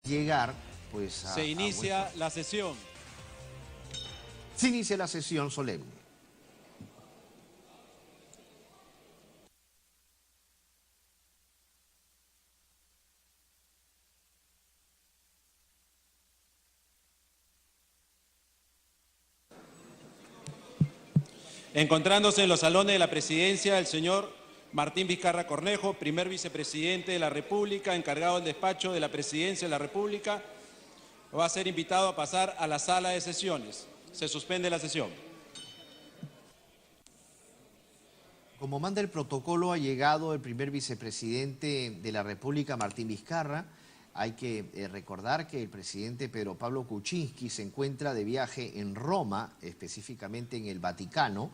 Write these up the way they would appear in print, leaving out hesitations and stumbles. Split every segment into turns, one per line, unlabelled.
llegar pues
Se inicia la sesión.
Se inicia la sesión solemne.
Encontrándose en los salones de la presidencia el señor Martín Vizcarra Cornejo, primer vicepresidente de la República, encargado del despacho de la presidencia de la República, va a ser invitado a pasar a la sala de sesiones. Se suspende la sesión.
Como manda el protocolo, ha llegado el primer vicepresidente de la República, Martín Vizcarra. Hay que recordar que el presidente Pedro Pablo Kuczynski se encuentra de viaje en Roma, específicamente en el Vaticano,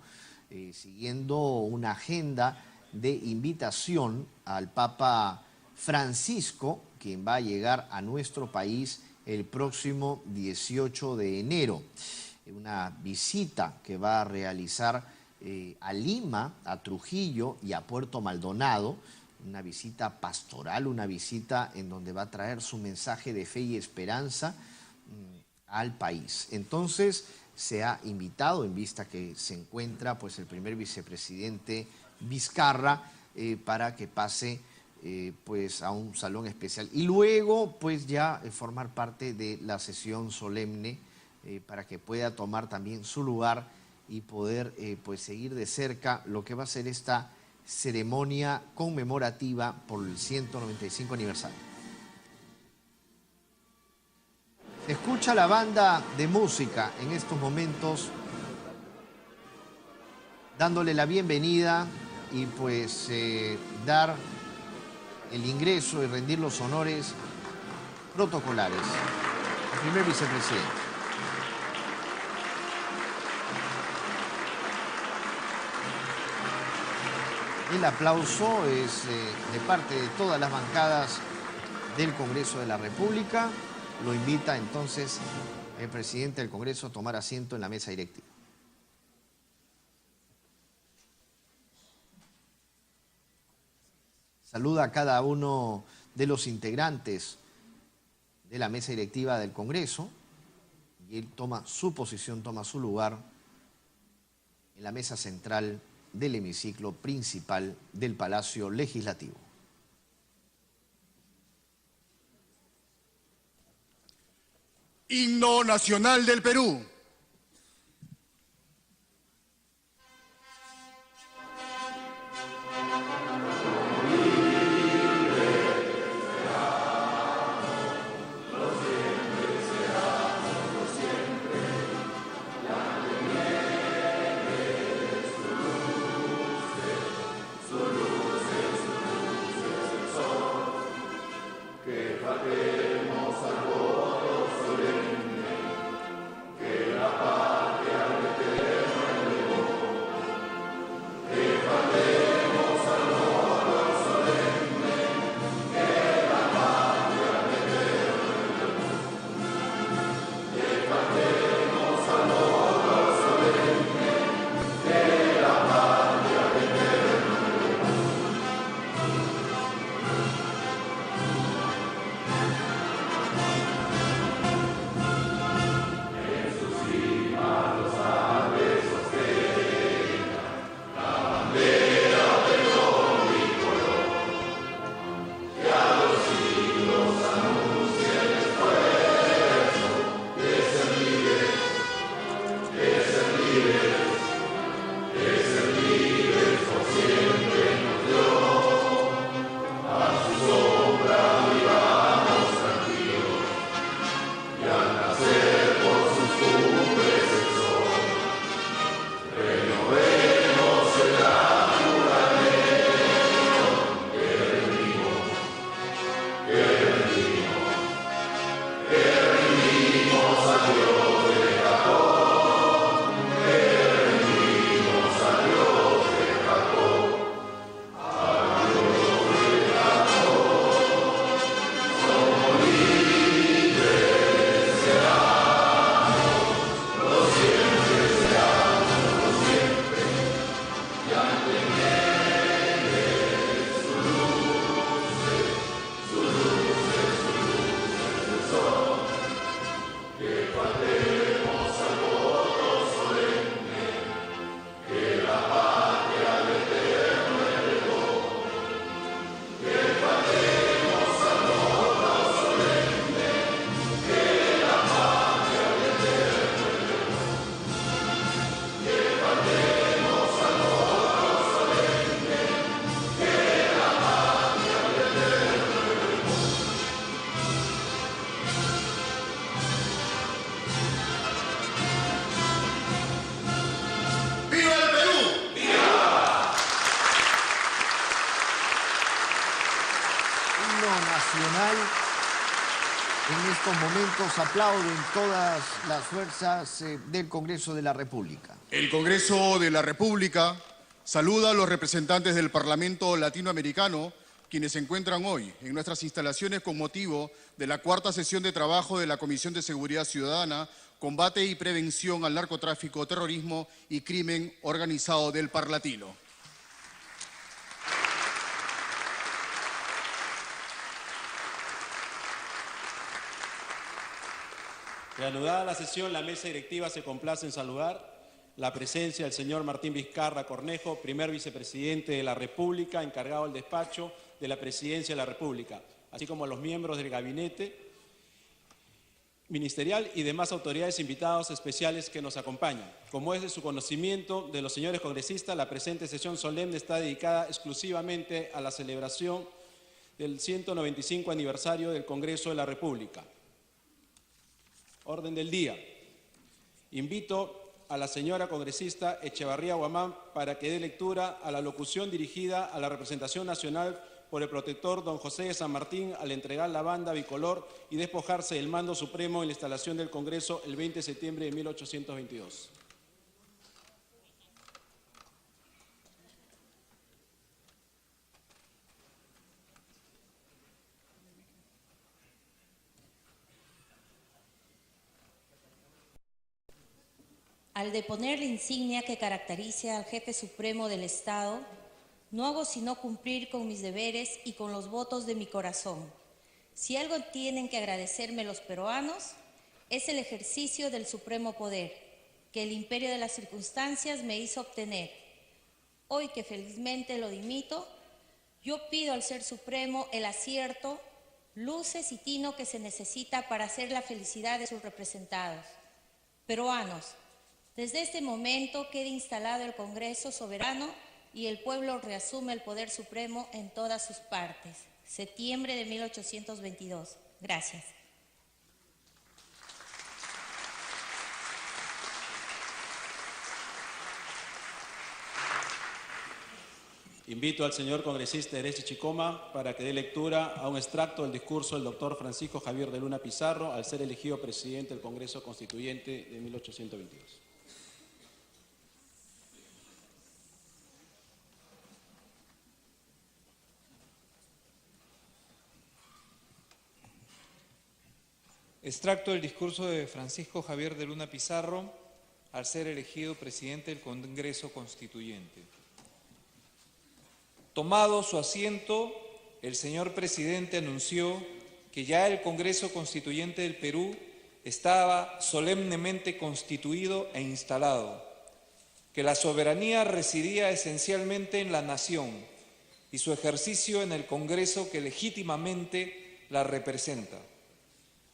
siguiendo una agenda de invitación al Papa Francisco, quien va a llegar a nuestro país el próximo 18 de enero. Una visita que va a realizar a Lima, a Trujillo y a Puerto Maldonado, una visita pastoral, una visita en donde va a traer su mensaje de fe y esperanza al país. Entonces se ha invitado, en vista que se encuentra pues el primer vicepresidente Vizcarra, para que pase pues a un salón especial y luego pues ya formar parte de la sesión solemne, para que pueda tomar también su lugar y poder pues seguir de cerca lo que va a ser esta ceremonia conmemorativa por el 195 aniversario. Se escucha la banda de música en estos momentos dándole la bienvenida y pues dar el ingreso y rendir los honores protocolares al primer vicepresidente. El aplauso es de parte de todas las bancadas del Congreso de la República. Lo invita entonces el presidente del Congreso a tomar asiento en la mesa directiva. Saluda a cada uno de los integrantes de la mesa directiva del Congreso y él toma su posición, toma su lugar en la mesa central del hemiciclo principal del Palacio Legislativo.
Himno Nacional del Perú.
Que cantemos al voto solemne, que
En estos momentos aplauden todas las fuerzas del Congreso de la República.
El Congreso de la República saluda a los representantes del Parlamento Latinoamericano, quienes se encuentran hoy en nuestras instalaciones con motivo de la cuarta sesión de trabajo de la Comisión de Seguridad Ciudadana, Combate y Prevención al Narcotráfico, Terrorismo y Crimen Organizado del Parlatino.
Reanudada la sesión, la mesa directiva se complace en saludar la presencia del señor Martín Vizcarra Cornejo, primer vicepresidente de la República, encargado del despacho de la Presidencia de la República, así como a los miembros del gabinete ministerial y demás autoridades invitados especiales que nos acompañan. Como es de su conocimiento de los señores congresistas, la presente sesión solemne está dedicada exclusivamente a la celebración del 195 aniversario del Congreso de la República. Orden del día. Invito a la señora congresista Echevarría Guamán para que dé lectura a la locución dirigida a la representación nacional por el protector don José de San Martín al entregar la banda bicolor y despojarse del mando supremo en la instalación del Congreso el 20 de septiembre de 1822.
Al deponer la insignia que caracteriza al jefe supremo del Estado, no hago sino cumplir con mis deberes y con los votos de mi corazón. Si algo tienen que agradecerme los peruanos, es el ejercicio del supremo poder que el imperio de las circunstancias me hizo obtener. Hoy que felizmente lo dimito, yo pido al Ser Supremo el acierto, luces y tino que se necesita para hacer la felicidad de sus representados. Peruanos, desde este momento queda instalado el Congreso soberano y el pueblo reasume el poder supremo en todas sus partes. Septiembre de 1822. Gracias.
Invito al señor congresista Erechi Chicoma para que dé lectura a un extracto del discurso del doctor Francisco Javier de Luna Pizarro al ser elegido presidente del Congreso Constituyente de 1822.
Extracto del discurso de Francisco Javier de Luna Pizarro al ser elegido presidente del Congreso Constituyente. Tomado su asiento, el señor presidente anunció que ya el Congreso Constituyente del Perú estaba solemnemente constituido e instalado, que la soberanía residía esencialmente en la nación y su ejercicio en el Congreso que legítimamente la representa.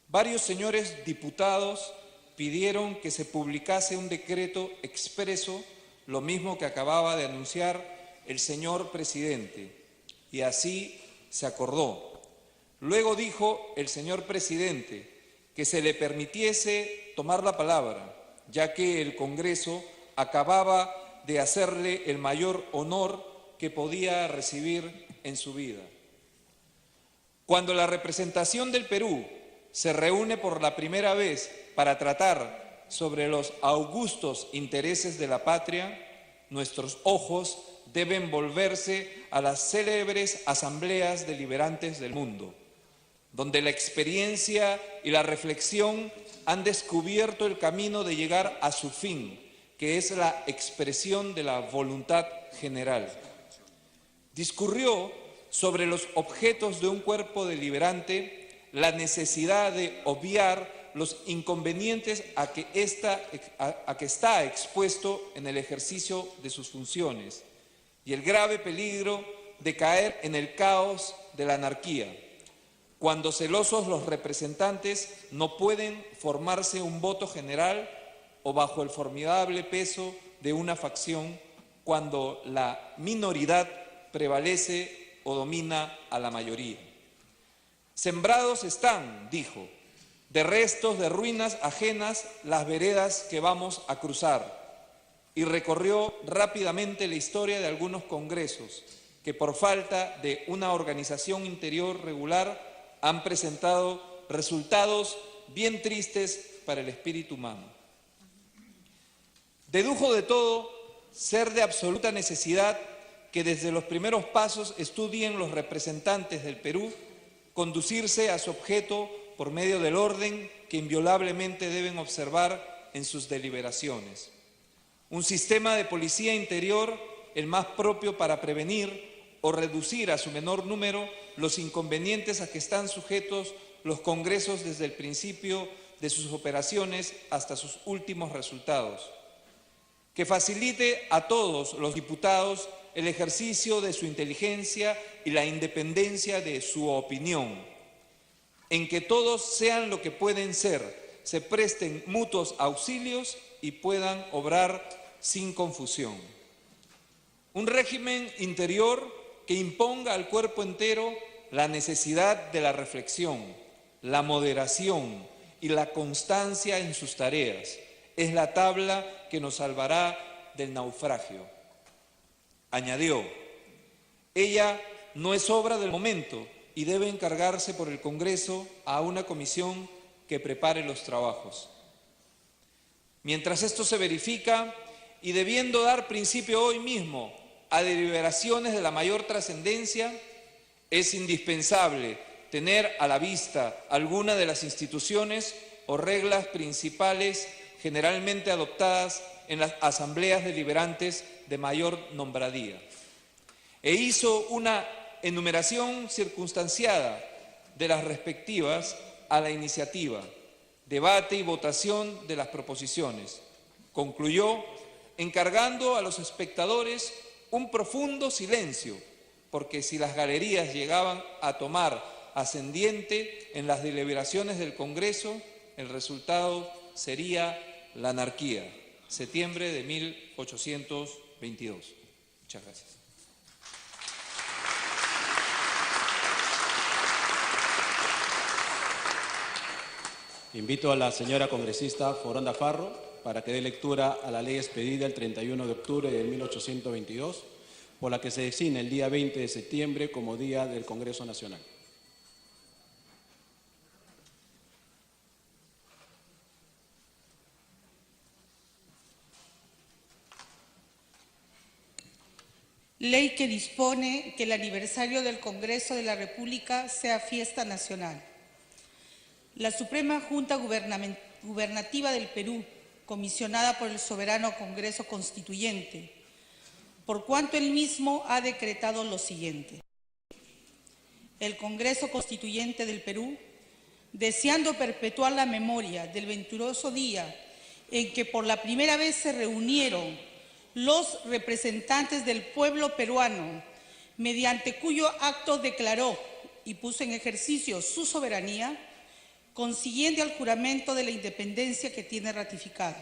Varios señores diputados pidieron que se publicase un decreto expreso, lo mismo que acababa de anunciar el señor presidente, y así se acordó. Luego dijo el señor presidente que se le permitiese tomar la palabra, ya que el Congreso acababa de hacerle el mayor honor que podía recibir en su vida. Cuando la representación del Perú se reúne por la primera vez para tratar sobre los augustos intereses de la patria, nuestros ojos deben volverse a las célebres asambleas deliberantes del mundo, donde la experiencia y la reflexión han descubierto el camino de llegar a su fin, que es la expresión de la voluntad general. Discurrió sobre los objetos de un cuerpo deliberante, la necesidad de obviar los inconvenientes a que está expuesto en el ejercicio de sus funciones y el grave peligro de caer en el caos de la anarquía, cuando celosos los representantes no pueden formarse un voto general o bajo el formidable peso de una facción, cuando la minoridad prevalece o domina a la mayoría. Sembrados están, dijo, de restos de ruinas ajenas las veredas que vamos a cruzar, y recorrió rápidamente la historia de algunos congresos que por falta de una organización interior regular han presentado resultados bien tristes para el espíritu humano. Dedujo de todo ser de absoluta necesidad que desde los primeros pasos estudien los representantes del Perú conducirse a su objeto por medio del orden que inviolablemente deben observar en sus deliberaciones. Un sistema de policía interior el más propio para prevenir o reducir a su menor número los inconvenientes a que están sujetos los congresos desde el principio de sus operaciones hasta sus últimos resultados. Que facilite a todos los diputados el ejercicio de su inteligencia y la independencia de su opinión, en que todos sean lo que pueden ser, se presten mutuos auxilios y puedan obrar sin confusión. Un régimen interior que imponga al cuerpo entero la necesidad de la reflexión, la moderación y la constancia en sus tareas. Es la tabla que nos salvará del naufragio. Añadió, ella no es obra del momento y debe encargarse por el Congreso a una comisión que prepare los trabajos. Mientras esto se verifica y debiendo dar principio hoy mismo a deliberaciones de la mayor trascendencia, es indispensable tener a la vista alguna de las instituciones o reglas principales generalmente adoptadas en las asambleas deliberantes de mayor nombradía. E hizo una enumeración circunstanciada de las respectivas a la iniciativa, debate y votación de las proposiciones. Concluyó encargando a los espectadores un profundo silencio, porque si las galerías llegaban a tomar ascendiente en las deliberaciones del Congreso, el resultado sería la anarquía. Septiembre de 1822. Muchas gracias.
Invito a la señora congresista Foronda Farro para que dé lectura a la ley expedida el 31 de octubre de 1822, por la que se designa el día 20 de septiembre como Día del Congreso Nacional.
Ley que dispone que el aniversario del Congreso de la República sea fiesta nacional. La Suprema Junta Gubernativa del Perú, comisionada por el Soberano Congreso Constituyente, por cuanto él mismo ha decretado lo siguiente. El Congreso Constituyente del Perú, deseando perpetuar la memoria del venturoso día en que por la primera vez se reunieron los representantes del pueblo peruano, mediante cuyo acto declaró y puso en ejercicio su soberanía, consiguiente al juramento de la independencia que tiene ratificado,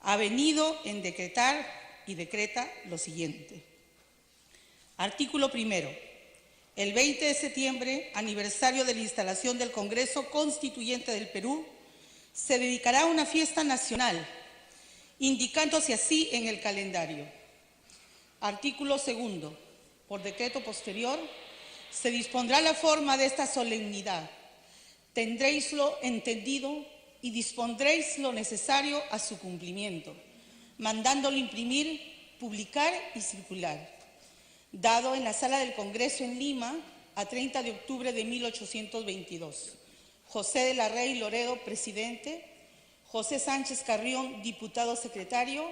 ha venido en decretar y decreta lo siguiente. Artículo primero. El 20 de septiembre, aniversario de la instalación del Congreso Constituyente del Perú, se dedicará a una fiesta nacional, indicándose así en el calendario. Artículo segundo. Por decreto posterior, se dispondrá la forma de esta solemnidad. Tendréislo entendido y dispondréis lo necesario a su cumplimiento, mandándolo imprimir, publicar y circular. Dado en la Sala del Congreso en Lima, a 30 de octubre de 1822. José de la Rey Loredo, presidente. José Sánchez Carrión, diputado secretario.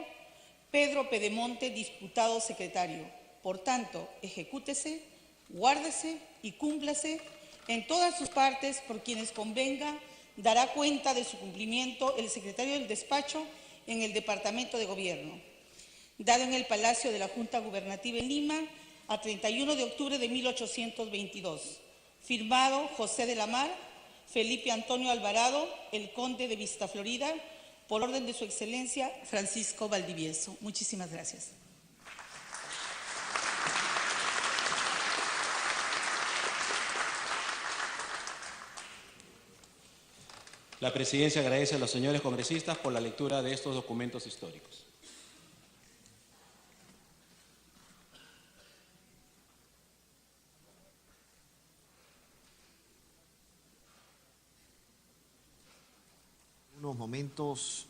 Pedro Pedemonte, diputado secretario. Por tanto, ejecútese, guárdese y cúmplase en todas sus partes por quienes convenga. Dará cuenta de su cumplimiento el secretario del despacho en el Departamento de Gobierno. Dado en el Palacio de la Junta Gubernativa en Lima, a 31 de octubre de 1822. Firmado José de la Mar, Felipe Antonio Alvarado, el Conde de Vista Florida, por orden de su Excelencia Francisco Valdivieso. Muchísimas gracias.
La Presidencia agradece a los señores congresistas por la lectura de estos documentos históricos.
unos momentos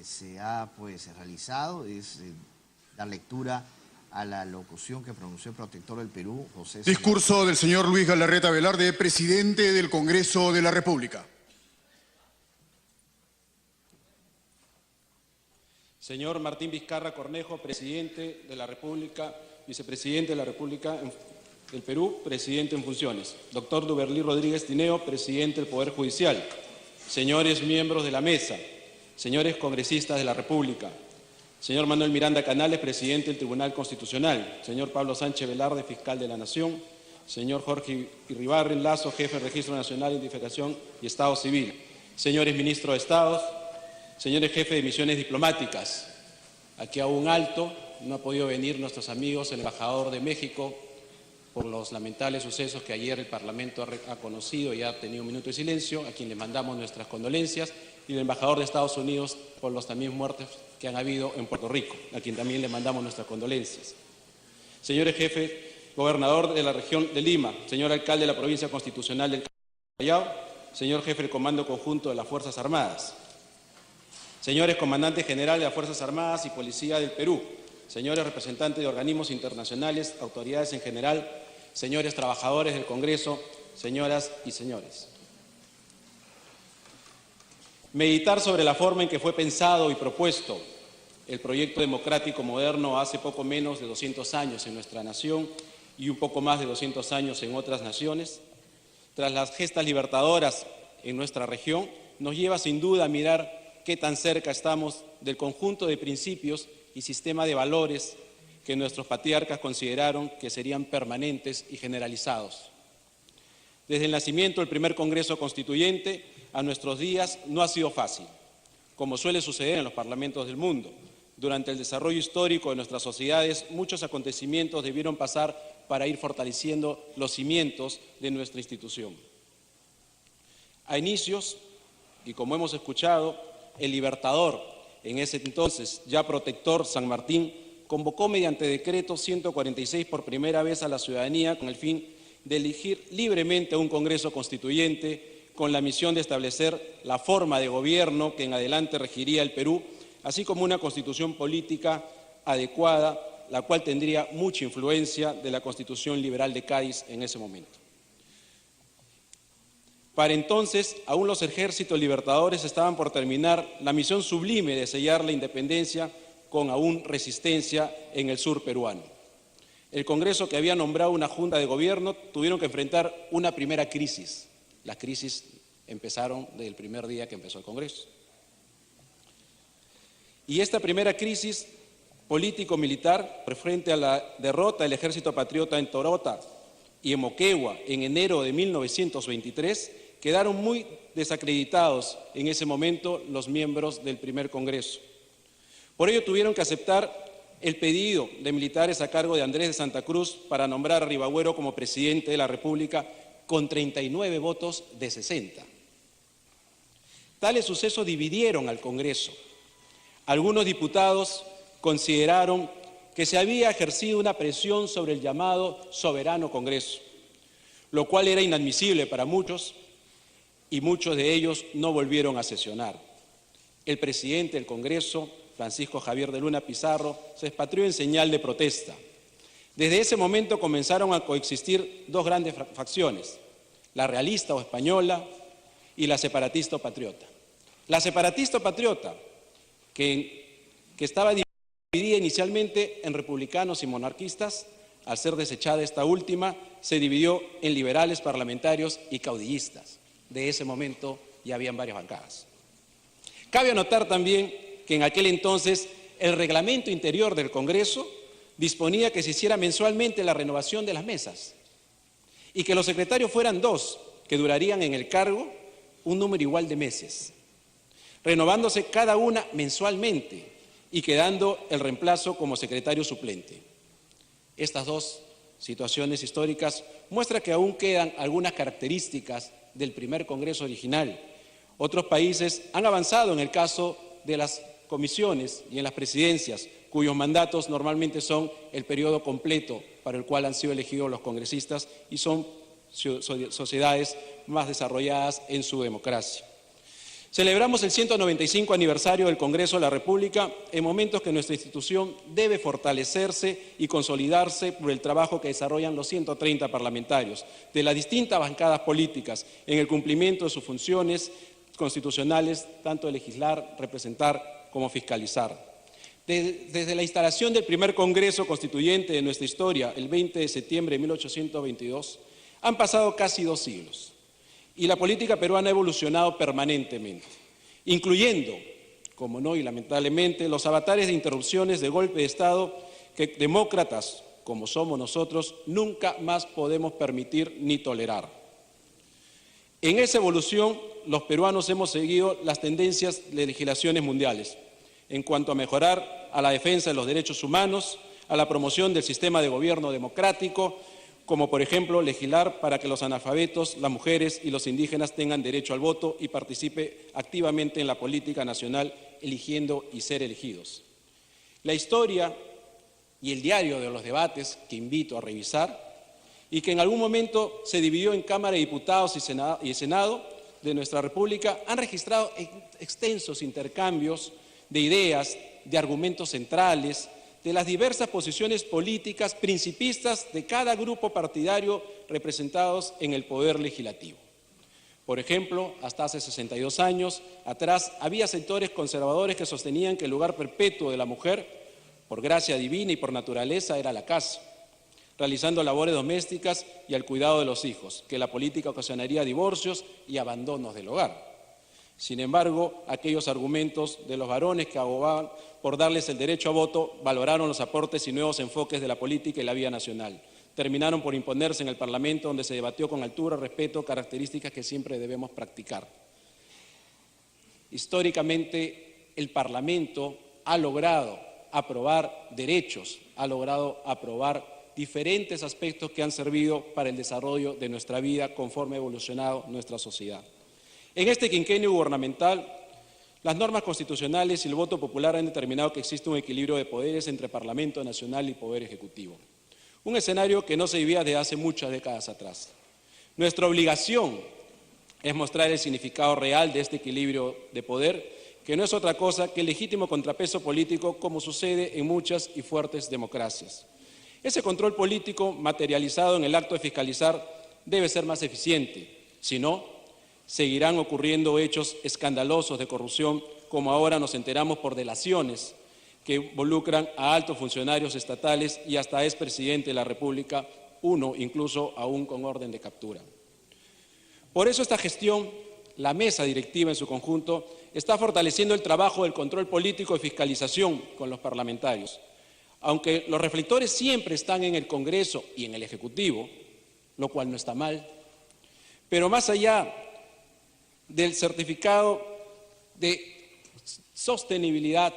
se ha realizado es dar lectura a la locución que pronunció el protector del Perú, José.
Discurso del señor Luis Galarreta Velarde, presidente del Congreso de la República.
Señor Martín Vizcarra Cornejo, presidente de la República, vicepresidente de la República del Perú, presidente en funciones. Doctor Duberlí Rodríguez Tineo, presidente del Poder Judicial. Señores miembros de la mesa, señores congresistas de la República. Señor Manuel Miranda Canales, presidente del Tribunal Constitucional. Señor Pablo Sánchez Velarde, fiscal de la Nación. Señor Jorge Irribarren Lazo, jefe del Registro Nacional de Identificación y Estado Civil. Señores ministros de Estados. Señores jefes de misiones diplomáticas, aquí a un alto, no ha podido venir nuestros amigos, el embajador de México, por los lamentables sucesos que ayer el Parlamento ha conocido y ha tenido un minuto de silencio, a quien le mandamos nuestras condolencias, y el embajador de Estados Unidos por los también muertes que han habido en Puerto Rico, a quien también le mandamos nuestras condolencias. Señores jefes, gobernador de la región de Lima, señor alcalde de la provincia constitucional del Callao, señor jefe del Comando Conjunto de las Fuerzas Armadas, señores comandantes generales de las Fuerzas Armadas y Policía del Perú, señores representantes de organismos internacionales, autoridades en general, señores trabajadores del Congreso, señoras y señores. Meditar sobre la forma en que fue pensado y propuesto el proyecto democrático moderno hace poco menos de 200 años en nuestra nación y un poco más de 200 años en otras naciones, tras las gestas libertadoras en nuestra región, nos lleva sin duda a mirar qué tan cerca estamos del conjunto de principios y sistema de valores que nuestros patriarcas consideraron que serían permanentes y generalizados. Desde el nacimiento del primer Congreso Constituyente a nuestros días no ha sido fácil, como suele suceder en los parlamentos del mundo. Durante el desarrollo histórico de nuestras sociedades, muchos acontecimientos debieron pasar para ir fortaleciendo los cimientos de nuestra institución. A inicios, y como hemos escuchado, el libertador, en ese entonces ya protector San Martín, convocó mediante decreto 146 por primera vez a la ciudadanía con el fin de elegir libremente a un Congreso Constituyente con la misión de establecer la forma de gobierno que en adelante regiría el Perú, así como una constitución política adecuada, la cual tendría mucha influencia de la Constitución Liberal de Cádiz en ese momento. Para entonces, aún los ejércitos libertadores estaban por terminar la misión sublime de sellar la independencia con aún resistencia en el sur peruano. El Congreso, que había nombrado una junta de gobierno, tuvieron que enfrentar una primera crisis. Las crisis empezaron desde el primer día que empezó el Congreso. Y esta primera crisis político-militar, frente a la derrota del ejército patriota en Torota y en Moquegua en enero de 1923, quedaron muy desacreditados en ese momento los miembros del primer Congreso. Por ello tuvieron que aceptar el pedido de militares a cargo de Andrés de Santa Cruz para nombrar a Ribagüero como presidente de la República con 39 votos de 60. Tales sucesos dividieron al Congreso. Algunos diputados consideraron que se había ejercido una presión sobre el llamado soberano Congreso, lo cual era inadmisible para muchos, y muchos de ellos no volvieron a sesionar. El presidente del Congreso, Francisco Javier de Luna Pizarro, se expatrió en señal de protesta. Desde ese momento comenzaron a coexistir dos grandes facciones, la realista o española y la separatista o patriota. La separatista o patriota, que estaba dividida inicialmente en republicanos y monarquistas, al ser desechada esta última, se dividió en liberales, parlamentarios y caudillistas. De ese momento ya habían varias bancadas. Cabe anotar también que en aquel entonces el reglamento interior del Congreso disponía que se hiciera mensualmente la renovación de las mesas y que los secretarios fueran 2, que durarían en el cargo un número igual de meses, renovándose cada una mensualmente y quedando el reemplazo como secretario suplente. Estas dos situaciones históricas muestran que aún quedan algunas características del primer Congreso original. Otros países han avanzado en el caso de las comisiones y en las presidencias, cuyos mandatos normalmente son el periodo completo para el cual han sido elegidos los congresistas y son sociedades más desarrolladas en su democracia. Celebramos el 195 aniversario del Congreso de la República en momentos que nuestra institución debe fortalecerse y consolidarse por el trabajo que desarrollan los 130 parlamentarios de las distintas bancadas políticas en el cumplimiento de sus funciones constitucionales, tanto de legislar, representar como fiscalizar. Desde la instalación del primer Congreso Constituyente de nuestra historia, el 20 de septiembre de 1822, han pasado casi 2 siglos. Y la política peruana ha evolucionado permanentemente, incluyendo, como no y lamentablemente, los avatares de interrupciones de golpe de Estado que demócratas, como somos nosotros, nunca más podemos permitir ni tolerar. En esa evolución, los peruanos hemos seguido las tendencias de legislaciones mundiales en cuanto a mejorar a la defensa de los derechos humanos, a la promoción del sistema de gobierno democrático, como por ejemplo legislar para que los analfabetos, las mujeres y los indígenas tengan derecho al voto y participe activamente en la política nacional, eligiendo y ser elegidos. La historia y el diario de los debates, que invito a revisar, y que en algún momento se dividió en Cámara de Diputados y Senado de nuestra República, han registrado extensos intercambios de ideas, de argumentos centrales, de las diversas posiciones políticas principistas de cada grupo partidario representados en el Poder Legislativo. Por ejemplo, hasta hace 62 años atrás había sectores conservadores que sostenían que el lugar perpetuo de la mujer, por gracia divina y por naturaleza, era la casa, realizando labores domésticas y al cuidado de los hijos, que la política ocasionaría divorcios y abandonos del hogar. Sin embargo, aquellos argumentos de los varones que abogaban por darles el derecho a voto valoraron los aportes y nuevos enfoques de la política y la vida nacional. Terminaron por imponerse en el Parlamento, donde se debatió con altura, respeto, características que siempre debemos practicar. Históricamente, el Parlamento ha logrado aprobar derechos, ha logrado aprobar diferentes aspectos que han servido para el desarrollo de nuestra vida conforme ha evolucionado nuestra sociedad. En este quinquenio gubernamental, las normas constitucionales y el voto popular han determinado que existe un equilibrio de poderes entre Parlamento Nacional y Poder Ejecutivo. Un escenario que no se vivía desde hace muchas décadas atrás. Nuestra obligación es mostrar el significado real de este equilibrio de poder, que no es otra cosa que el legítimo contrapeso político, como sucede en muchas y fuertes democracias. Ese control político materializado en el acto de fiscalizar debe ser más eficiente, si no, seguirán ocurriendo hechos escandalosos de corrupción, como ahora nos enteramos por delaciones que involucran a altos funcionarios estatales y hasta expresidente de la República, uno incluso aún con orden de captura. Por eso esta gestión, la mesa directiva en su conjunto, está fortaleciendo el trabajo del control político y fiscalización con los parlamentarios. Aunque los reflectores siempre están en el Congreso y en el Ejecutivo, lo cual no está mal, pero más allá del certificado de sostenibilidad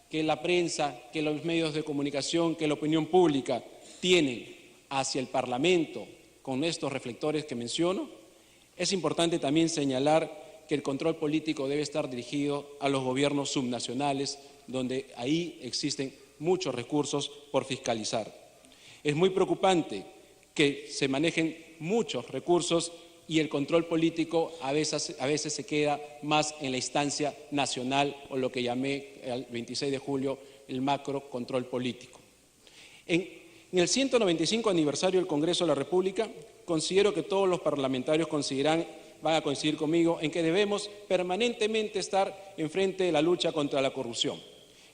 que la prensa, que los medios de comunicación, que la opinión pública tienen hacia el Parlamento con estos reflectores que menciono, es importante también señalar que el control político debe estar dirigido a los gobiernos subnacionales, donde ahí existen muchos recursos por fiscalizar. Es muy preocupante que se manejen muchos recursos y el control político a veces se queda más en la instancia nacional, o lo que llamé el 26 de julio el macro control político. En el 195 aniversario del Congreso de la República, considero que todos los parlamentarios van a coincidir conmigo en que debemos permanentemente estar enfrente de la lucha contra la corrupción.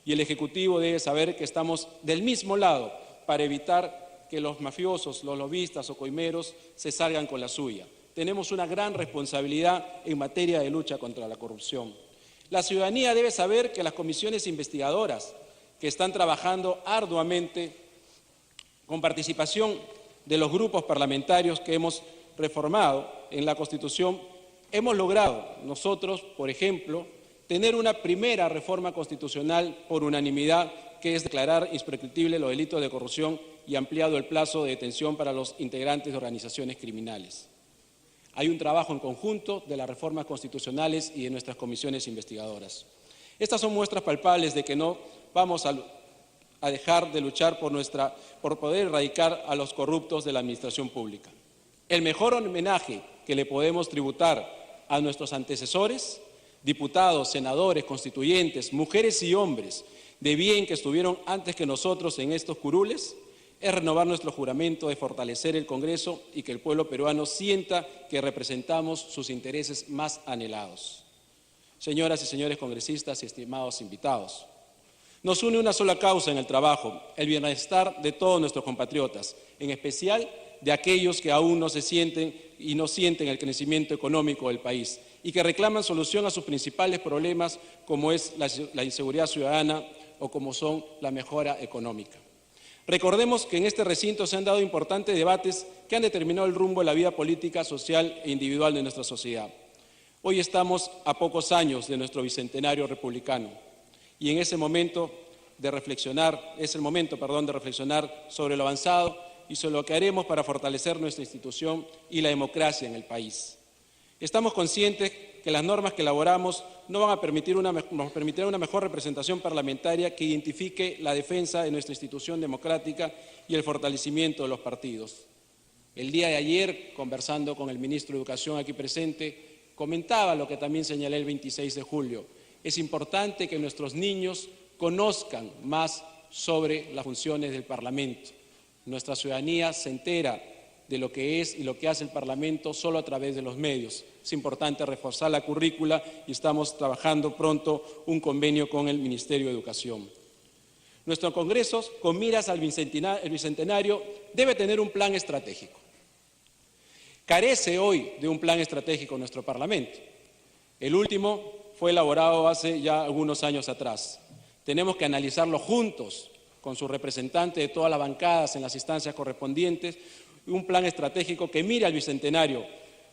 Y el Ejecutivo debe saber que estamos del mismo lado para evitar que los mafiosos, los lobistas o coimeros se salgan con la suya. Tenemos una gran responsabilidad en materia de lucha contra la corrupción. La ciudadanía debe saber que las comisiones investigadoras que están trabajando arduamente con participación de los grupos parlamentarios que hemos reformado en la Constitución, hemos logrado nosotros, por ejemplo, tener una primera reforma constitucional por unanimidad, que es declarar imprescriptible los delitos de corrupción y ampliado el plazo de detención para los integrantes de organizaciones criminales. Hay un trabajo en conjunto de las reformas constitucionales y de nuestras comisiones investigadoras. Estas son muestras palpables de que no vamos a dejar de luchar por poder erradicar a los corruptos de la administración pública. El mejor homenaje que le podemos tributar a nuestros antecesores diputados, senadores, constituyentes, mujeres y hombres de bien que estuvieron antes que nosotros en estos curules, es renovar nuestro juramento de fortalecer el Congreso y que el pueblo peruano sienta que representamos sus intereses más anhelados. Señoras y señores congresistas y estimados invitados, nos une una sola causa en el trabajo, el bienestar de todos nuestros compatriotas, en especial de aquellos que aún no se sienten y no sienten el crecimiento económico del país y que reclaman solución a sus principales problemas como es la inseguridad ciudadana o como son la mejora económica. Recordemos que en este recinto se han dado importantes debates que han determinado el rumbo de la vida política, social e individual de nuestra sociedad. Hoy estamos a pocos años de nuestro bicentenario republicano y en ese momento de reflexionar, es el momento, de reflexionar sobre lo avanzado y sobre lo que haremos para fortalecer nuestra institución y la democracia en el país. Estamos conscientes que las normas que elaboramos nos permitirán una mejor representación parlamentaria que identifique la defensa de nuestra institución democrática y el fortalecimiento de los partidos. El día de ayer, conversando con el ministro de Educación aquí presente, comentaba lo que también señalé el 26 de julio. Es importante que nuestros niños conozcan más sobre las funciones del Parlamento. Nuestra ciudadanía se entera de lo que es y lo que hace el Parlamento solo a través de los medios. Es importante reforzar la currícula y estamos trabajando pronto un convenio con el Ministerio de Educación. Nuestro Congreso, con miras al bicentenario, debe tener un plan estratégico. Carece hoy de un plan estratégico nuestro Parlamento. El último fue elaborado hace ya algunos años atrás. Tenemos que analizarlo juntos, con sus representantes de todas las bancadas en las instancias correspondientes, un plan estratégico que mire al bicentenario,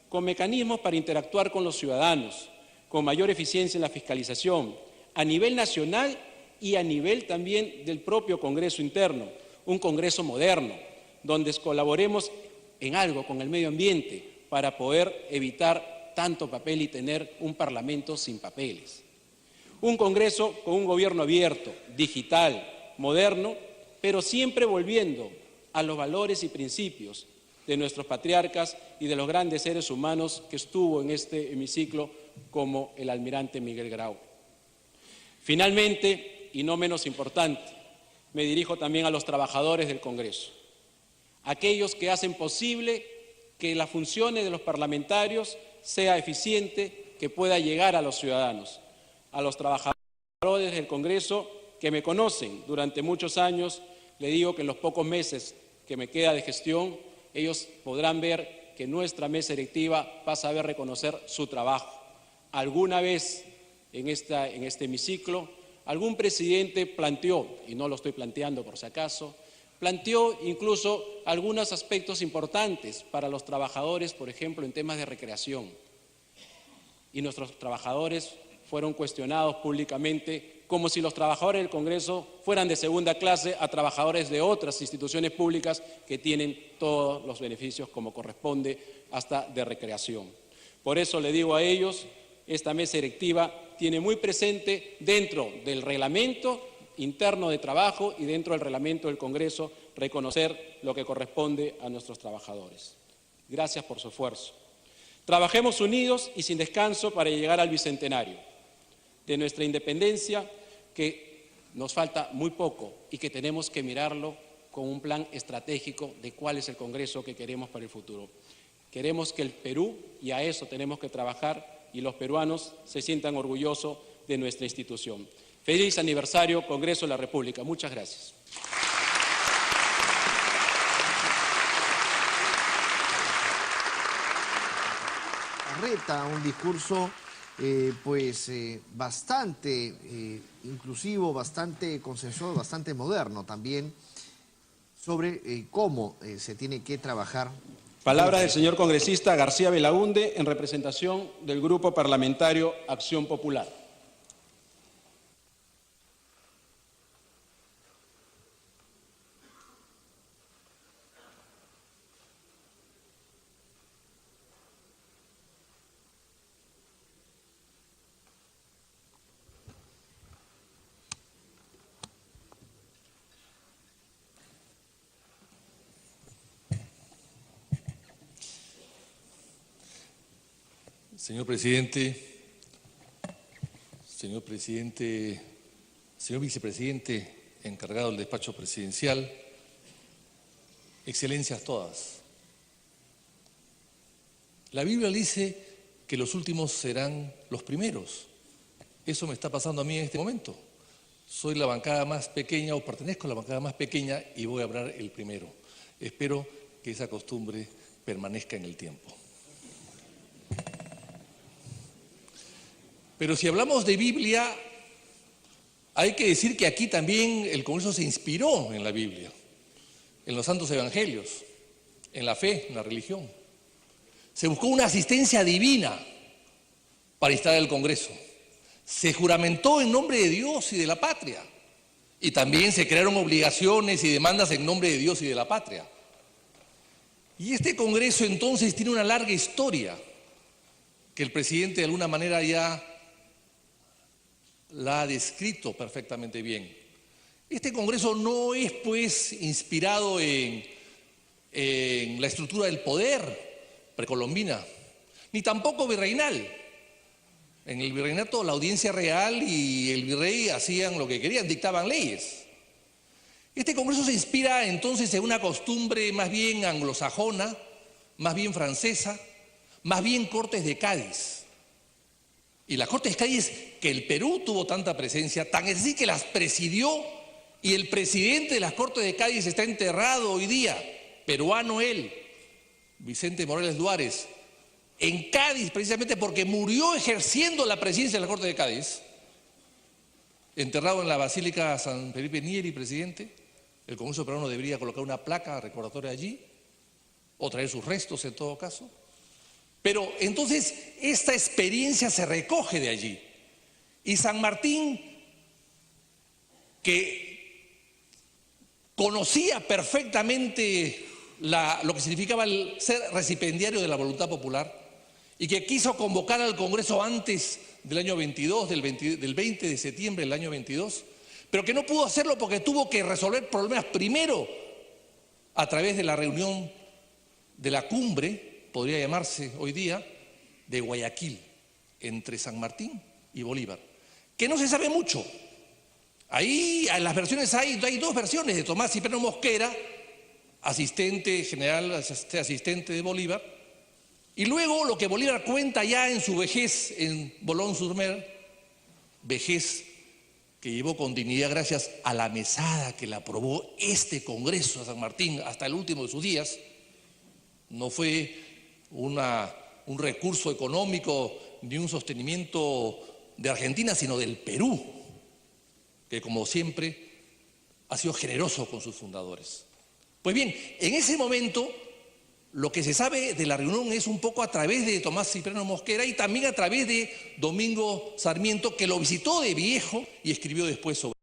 con mecanismos para interactuar con los ciudadanos, con mayor eficiencia en la fiscalización, a nivel nacional y a nivel también del propio Congreso interno, un Congreso moderno, donde colaboremos en algo con el medio ambiente para poder evitar tanto papel y tener un Parlamento sin papeles. Un Congreso con un gobierno abierto, digital, moderno, pero siempre volviendo a los valores y principios de nuestros patriarcas y de los grandes seres humanos que estuvo en este hemiciclo como el almirante Miguel Grau. Finalmente, y no menos importante, me dirijo también a los trabajadores del Congreso, aquellos que hacen posible que las funciones de los parlamentarios sea eficiente, que pueda llegar a los ciudadanos, a los trabajadores del Congreso que me conocen durante muchos años. Le digo que en los pocos meses que me queda de gestión, ellos podrán ver que nuestra mesa directiva pasa a ver reconocer su trabajo. Alguna vez en este hemiciclo, algún presidente planteó, y no lo estoy planteando por si acaso, planteó incluso algunos aspectos importantes para los trabajadores, por ejemplo, en temas de recreación. Y nuestros trabajadores fueron cuestionados públicamente como si los trabajadores del Congreso fueran de segunda clase a trabajadores de otras instituciones públicas que tienen todos los beneficios como corresponde, hasta de recreación. Por eso le digo a ellos, esta mesa directiva tiene muy presente dentro del reglamento interno de trabajo y dentro del reglamento del Congreso reconocer lo que corresponde a nuestros trabajadores. Gracias por su esfuerzo. Trabajemos unidos y sin descanso para llegar al bicentenario de nuestra independencia, que nos falta muy poco y que tenemos que mirarlo con un plan estratégico de cuál es el Congreso que queremos para el futuro. Queremos que el Perú, y a eso tenemos que trabajar, y los peruanos se sientan orgullosos de nuestra institución. Feliz aniversario, Congreso de la República. Muchas gracias.
Reta, un discurso bastante inclusivo, bastante consensuado, bastante moderno también, sobre cómo se tiene que trabajar.
Palabras del señor congresista García Belaúnde en representación del Grupo Parlamentario Acción Popular.
Señor presidente, señor presidente, señor vicepresidente encargado del despacho presidencial, excelencias todas. La Biblia dice que los últimos serán los primeros. Eso me está pasando a mí en este momento. Soy la bancada más pequeña o pertenezco a la bancada más pequeña y voy a hablar el primero. Espero que esa costumbre permanezca en el tiempo. Pero si hablamos de Biblia, hay que decir que aquí también el Congreso se inspiró en la Biblia, en los santos evangelios, en la fe, en la religión. Se buscó una asistencia divina para instalar el Congreso. Se juramentó en nombre de Dios y de la patria. Y también se crearon obligaciones y demandas en nombre de Dios y de la patria. Y este Congreso entonces tiene una larga historia que el presidente de alguna manera ya la ha descrito perfectamente bien. Este Congreso no es pues inspirado en la estructura del poder precolombina, ni tampoco virreinal. En el virreinato la audiencia real y el virrey hacían lo que querían, dictaban leyes. Este Congreso se inspira entonces en una costumbre más bien anglosajona, más bien francesa, más bien Cortes de Cádiz. Y las Cortes de Cádiz, que el Perú tuvo tanta presencia, tan es así que las presidió, y el presidente de las Cortes de Cádiz está enterrado hoy día, peruano él, Vicente Morales Duárez, en Cádiz precisamente porque murió ejerciendo la presidencia de la Corte de Cádiz, enterrado en la Basílica San Felipe Neri, presidente. El Congreso peruano debería colocar una placa recordatoria allí, o traer sus restos en todo caso. Pero entonces esta experiencia se recoge de allí. Y San Martín, que conocía perfectamente lo que significaba el ser recipendiario de la voluntad popular y que quiso convocar al Congreso antes del año 22, del 20 de septiembre del año 22, pero que no pudo hacerlo porque tuvo que resolver problemas primero a través de la reunión de la cumbre, podría llamarse hoy día, de Guayaquil, entre San Martín y Bolívar, que no se sabe mucho. Ahí en las versiones hay dos versiones de Tomás Cipriano Mosquera, asistente general, asistente de Bolívar, y luego lo que Bolívar cuenta ya en su vejez en Boulogne-sur-Mer, vejez que llevó con dignidad gracias a la mesada que le aprobó este Congreso a San Martín hasta el último de sus días. No fue un recurso económico ni un sostenimiento de Argentina, sino del Perú, que como siempre ha sido generoso con sus fundadores. Pues bien, en ese momento lo que se sabe de la reunión es un poco a través de Tomás Cipriano Mosquera y también a través de Domingo Sarmiento, que lo visitó de viejo y escribió después sobre